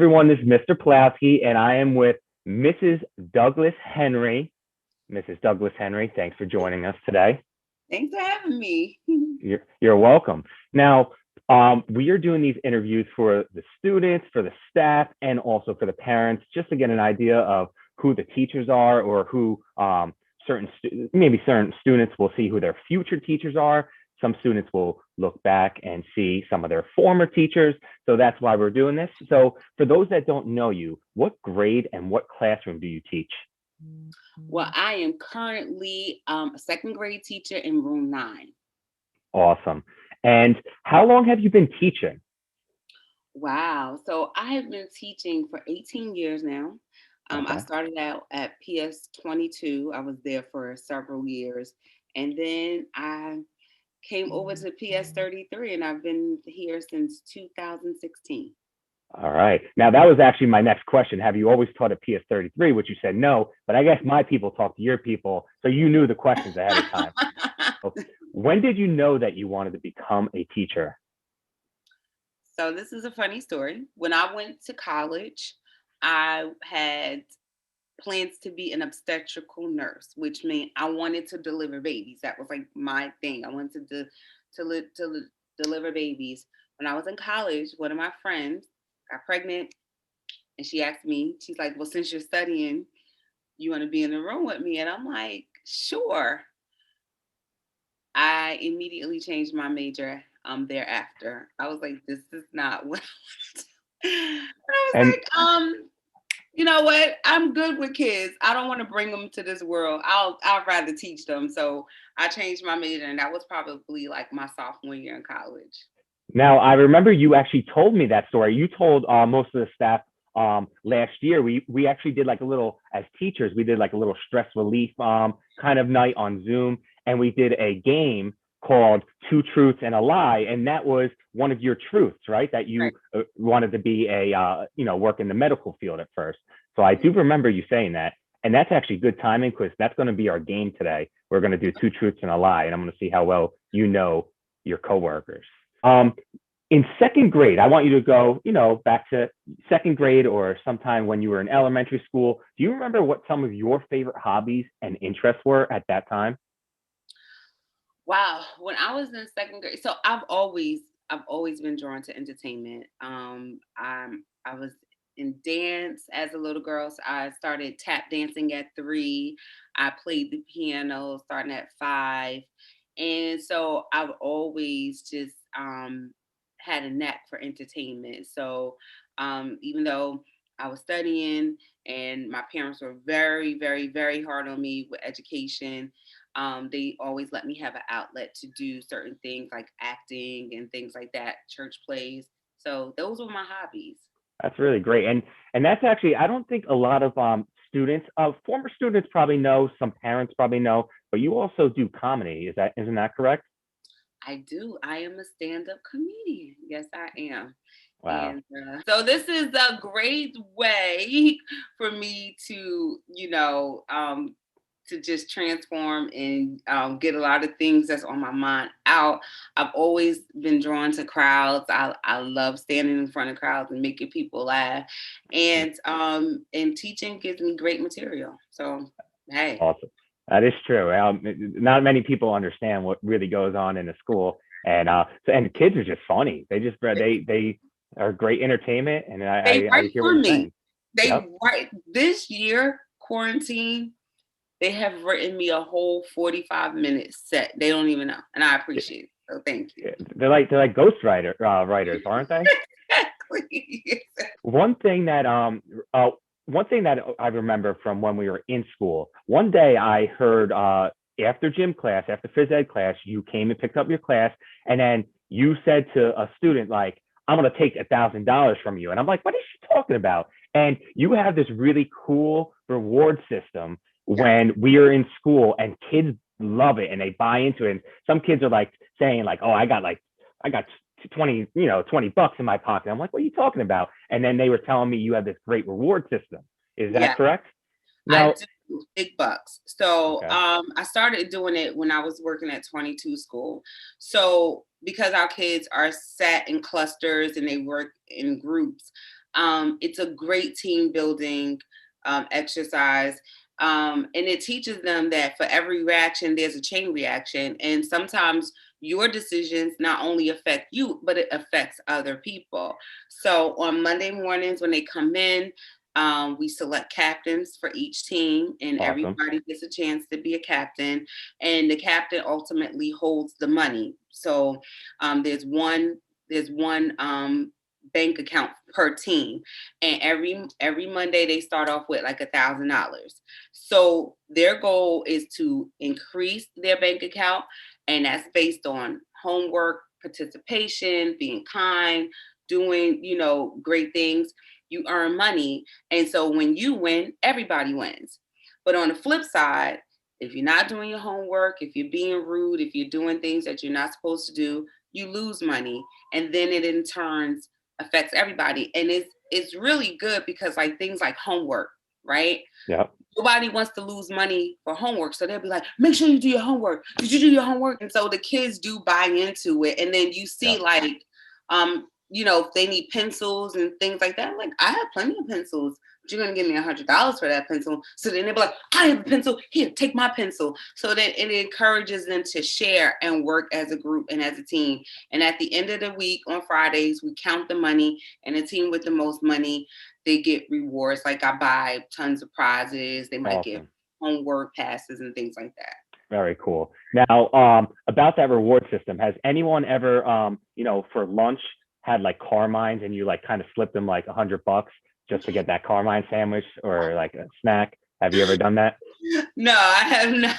everyone. This is Mr. Pawlowski, and I am with Mrs. Douglas Henry. Mrs. Douglas Henry, thanks for joining us today. Thanks for having me. You're welcome. Now, we are doing these interviews for the students, for the staff, and also for the parents, just to get an idea of who the teachers are, or who maybe certain students will see who their future teachers are. Some students will look back and see some of their former teachers. So that's why we're doing this. So for those that don't know you, what grade and what classroom do you teach? Well, I am currently a second grade teacher in room 9. Awesome. And how long have you been teaching? Wow. So I have been teaching for 18 years now. I Okay. started out at PS 22. I was there for several years. And then I came over to PS 33, and I've been here since 2016. All right. Now that was actually my next question. Have you always taught at PS33? Which you said no, but I guess my people talk to your people, so you knew the questions ahead of time. So when did you know that you wanted to become a teacher? So this is a funny story. When I went to college, I had plans to be an obstetrical nurse, which meant I wanted to deliver babies. That was like my thing. I wanted to deliver babies. When I was in college, one of my friends got pregnant, and she asked me, she's like, "Well, since you're studying, you want to be in the room with me?" And I'm like, "Sure." I immediately changed my major thereafter. I was like, "This is not what I want to do." And I was And like, you know what? I'm good with kids. I don't want to bring them to this world. I'd rather teach them. So I changed my major, and that was probably like my sophomore year in college. now I remember you actually told me that story. You told most of the staff last year. We actually did like a little, as teachers, we did like a little stress relief kind of night on Zoom, and we did a game called Two Truths and a Lie, and that was one of your truths, right? That you Right. wanted to be a work in the medical field at first. So I do remember you saying that, and that's actually good timing because that's going to be our game today. We're going to do Two Truths and a Lie, and I'm going to see how well you know your coworkers. Um, in second grade, I want you to go, back to second grade or sometime when you were in elementary school. Do you remember what some of your favorite hobbies and interests were at that time? Wow. When I was in second grade, so I've always been drawn to entertainment. I was in dance as a little girl. So I started tap dancing at 3. I played the piano starting at 5. And so I've always just had a knack for entertainment. So even though I was studying, and my parents were very, very, very hard on me with education, they always let me have an outlet to do certain things like acting and things like that, church plays. So those were my hobbies. That's really great. And that's actually, I don't think a lot of students, former students probably know, some parents probably know, but you also do comedy. Isn't that correct? I do. I am a stand-up comedian. Yes, I am. Wow. And so this is a great way for me to just transform and get a lot of things that's on my mind out. I've always been drawn to crowds. I love standing in front of crowds and making people laugh. And teaching gives me great material. So hey. Awesome. That is true. Not many people understand what really goes on in a school, and and the kids are just funny. They are great entertainment, and They I write hear what for you're me. saying. They Yep. write this year, quarantine, they have written me a whole 45-minute set. They don't even know. And I appreciate it. So thank you. They're like writers, aren't they? Exactly. One thing that one thing that I remember from when we were in school, one day I heard after gym class, after phys ed class, you came and picked up your class, and then you said to a student like, "I'm gonna take $1,000 from you," and I'm like, "What is she talking about?" And you have this really cool reward system Yeah. when we are in school, and kids love it and they buy into it. And some kids are like saying like, "Oh, I got 20 bucks in my pocket." I'm like, "What are you talking about?" And then they were telling me you have this great reward system. Is that Yeah. correct? I Now, do big bucks. So okay. I started doing it when I was working at 22 school. So because our kids are sat in clusters and they work in groups, It's a great team building exercise. And it teaches them that for every reaction, there's a chain reaction. And sometimes your decisions not only affect you, but it affects other people. So on Monday mornings, when they come in, we select captains for each team, and Awesome. everybody gets a chance to be a captain. And the captain ultimately holds the money. So there's one bank account per team, and every Monday they start off with like $1,000. So their goal is to increase their bank account, and that's based on homework, participation, being kind, doing great things. You earn money, and so when you win, everybody wins. But on the flip side, if you're not doing your homework, if you're being rude, if you're doing things that you're not supposed to do, you lose money, and then it in turns affects everybody. And it's really good because like things like homework, right? Yep. Nobody wants to lose money for homework. So they'll be like, make sure you do your homework. Did you do your homework? And so the kids do buy into it. And then you see Yep. like, if they need pencils and things like that, I'm like, I have plenty of pencils, but you're gonna give me $100 for that pencil. So then they'll be like, I have a pencil, here, take my pencil. So that it encourages them to share and work as a group and as a team. And at the end of the week on Fridays, we count the money, and the team with the most money, they get rewards. Like I buy tons of prizes. They might get Awesome. homework passes and things like that. Very cool. Now, about that reward system, has anyone ever, for lunch had like Carmine's and you like kind of slipped them like $100 just to get that Carmine sandwich or like a snack? Have you ever done that? No, I have not.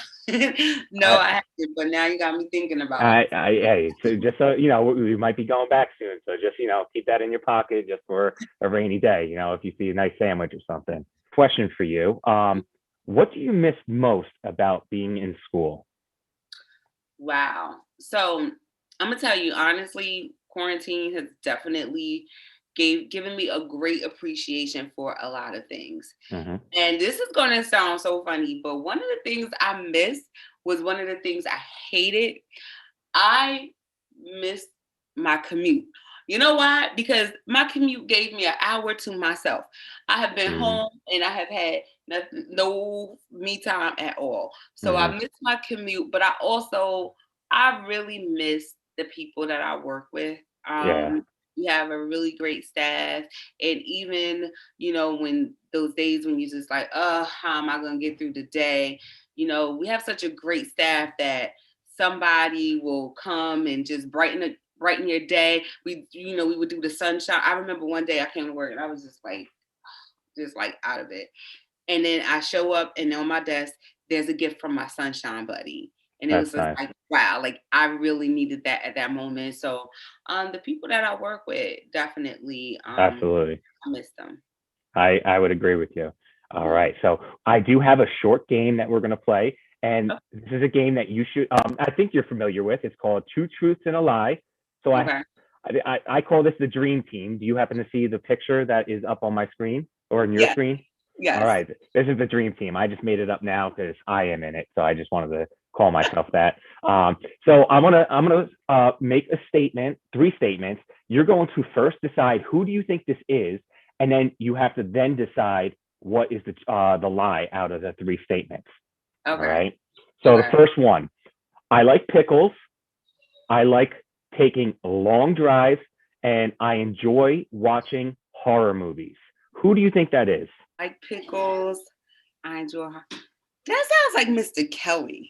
No, I, I haven't. But now you got me thinking about it. hey, so just so we might be going back soon, so just keep that in your pocket just for a rainy day. If you see a nice sandwich or something. Question for you: what do you miss most about being in school? Wow. So I'm gonna tell you honestly, quarantine has definitely given me a great appreciation for a lot of things. Hmm. And this is gonna sound so funny, but one of the things I missed was one of the things I hated. I missed my commute. You know why? Because my commute gave me an hour to myself. I have been Hmm. home and I have had nothing, no me time at all. So I Hmm. miss my commute, but I really miss the people that I work with. Yeah, We have a really great staff, and even when those days when you just like, how am I gonna get through the day? We have such a great staff that somebody will come and just brighten your day. We would do the sunshine. I remember one day I came to work and I was just like out of it. And then I show up and on my desk there's a gift from my sunshine buddy. And it was that's just nice. like, wow, like I really needed that at that moment. So the people that I work with definitely Absolutely. I miss them. I would agree with you. All Mhm. right. So I do have a short game that we're going to play. And Oh, this is a game that you should, I think you're familiar with. It's called Two Truths and a Lie. So okay. I call this the dream team. Do you happen to see the picture that is up on my screen or in your Yes. screen? All Yes. right. This is the dream team. I just made it up now because I am in it. So I just wanted to call myself that. So I'm gonna make a statement, three statements. You're going to first decide who do you think this is, and then you have to then decide what is the lie out of the three statements. All Okay. right. So the Okay. first one, I like pickles. I like taking long drives, and I enjoy watching horror movies. Who do you think that is? Like pickles. I enjoy her. That sounds like Mr. Kelly.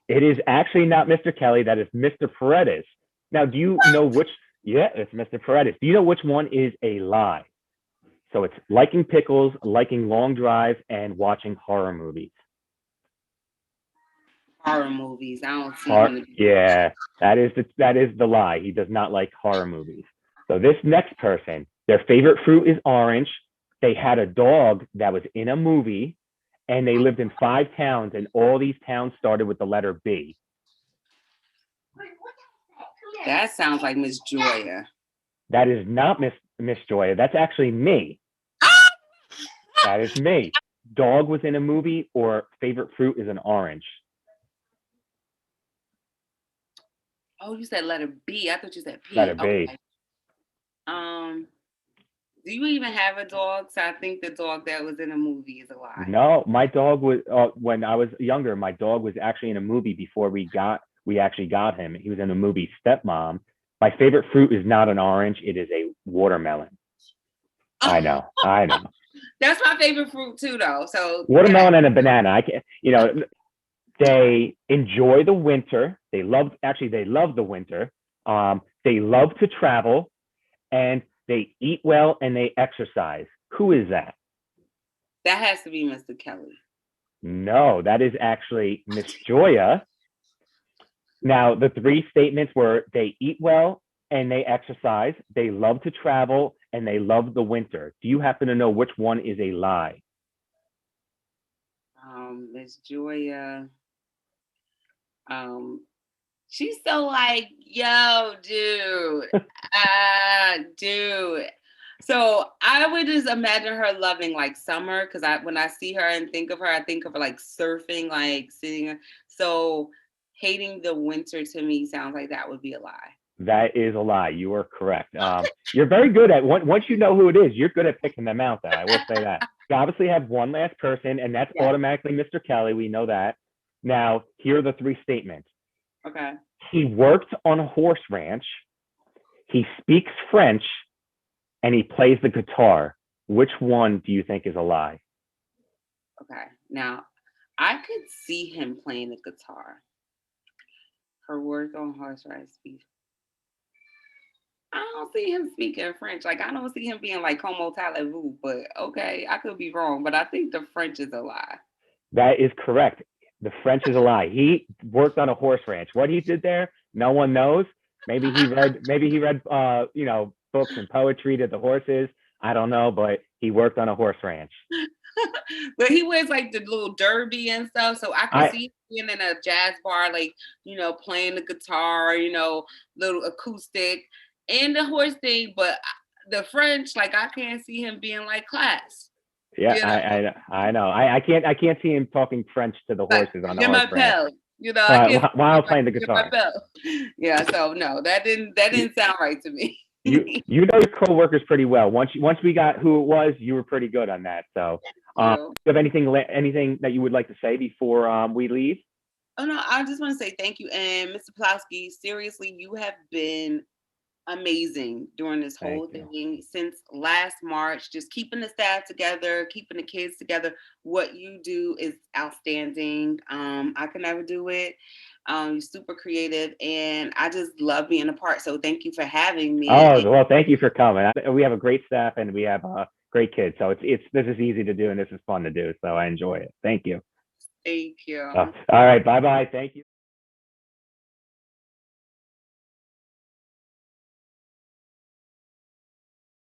It is actually not Mr. Kelly. That is Mr. Paredes. Now, do you know which? Yeah, it's Mr. Paredes. Do you know which one is a lie? So it's liking pickles, liking long drives, and watching horror movies. Horror movies. I don't see him to be watching. Yeah, that is the lie. He does not like horror movies. So this next person, their favorite fruit is orange. They had a dog that was in a movie, and they lived in 5 towns, and all these towns started with the letter B. That sounds like Miss Joya. That is not Miss Joya. That's actually me. That is me. Dog was in a movie, or favorite fruit is an orange. Oh, you said letter B. I thought you said Letter P. B. Okay. Um, Do you even have a dog? So I think the dog that was in a movie is a lie. No, my dog was when I was younger. My dog was actually in a movie before we actually got him. He was in the movie Stepmom. My favorite fruit is not an orange; it is a watermelon. I know, I know. That's my favorite fruit too, though. So yeah. Watermelon and a banana. I can't. They enjoy the winter. They love the winter. They love to travel, and they eat well and they exercise. Who is that? That has to be Mr. Kelly. No, that is actually Miss Joya. Now, the three statements were they eat well and they exercise, they love to travel, and they love the winter. Do you happen to know which one is a lie? Miss Joya. Um, she's so like, yo, dude, dude. So I would just imagine her loving like summer because when I see her and think of her, I think of her like surfing, like sitting. So hating the winter to me sounds like that would be a lie. That is a lie. You are correct. You're very good at once you know who it is. You're good at picking them out. Though I will say that. You obviously have one last person, and that's Yeah. automatically Mr. Kelly. We know that. Now, here are the three statements. Okay. He worked on a horse ranch. He speaks French, and he plays the guitar. Which one do you think is a lie? Okay. Now, I could see him playing the guitar. Her work on horse ride speed. I don't see him speaking French. Like I don't see him being like "Como talez-vous," but okay, I could be wrong. But I think the French is a lie. That is correct. The French is a lie. He worked on a horse ranch. What he did there, no one knows. Maybe he read books and poetry to the horses. I don't know, but he worked on a horse ranch. But he wears like the little derby and stuff, so I can I see him being in a jazz bar, like playing the guitar, little acoustic, and the horse thing. But the French, like I can't see him being like class. yeah, I know. I can't see him talking French to the Like horses on the "Je horse ranch m'appelle," I can't see while him like playing the "Je guitar. m'appelle." Yeah, so no, that didn't sound right to me. You know your coworkers pretty well. Once we got who it was, you were pretty good on that. So, do You. you have anything that you would like to say before we leave? Oh no, I just want to say thank you. And Mr. Pawlowski, seriously, you have been amazing during this Thank whole you. thing since last March, just keeping the staff together, keeping the kids together. What you do is outstanding. I could never do it. You're super creative and I just love being a part. So thank you for having me. Oh well, thank you for coming. We have a great staff and we have great kids, so it's this is easy to do and this is fun to do. So I enjoy it. Thank you. Thank you. All right, bye bye. Thank you.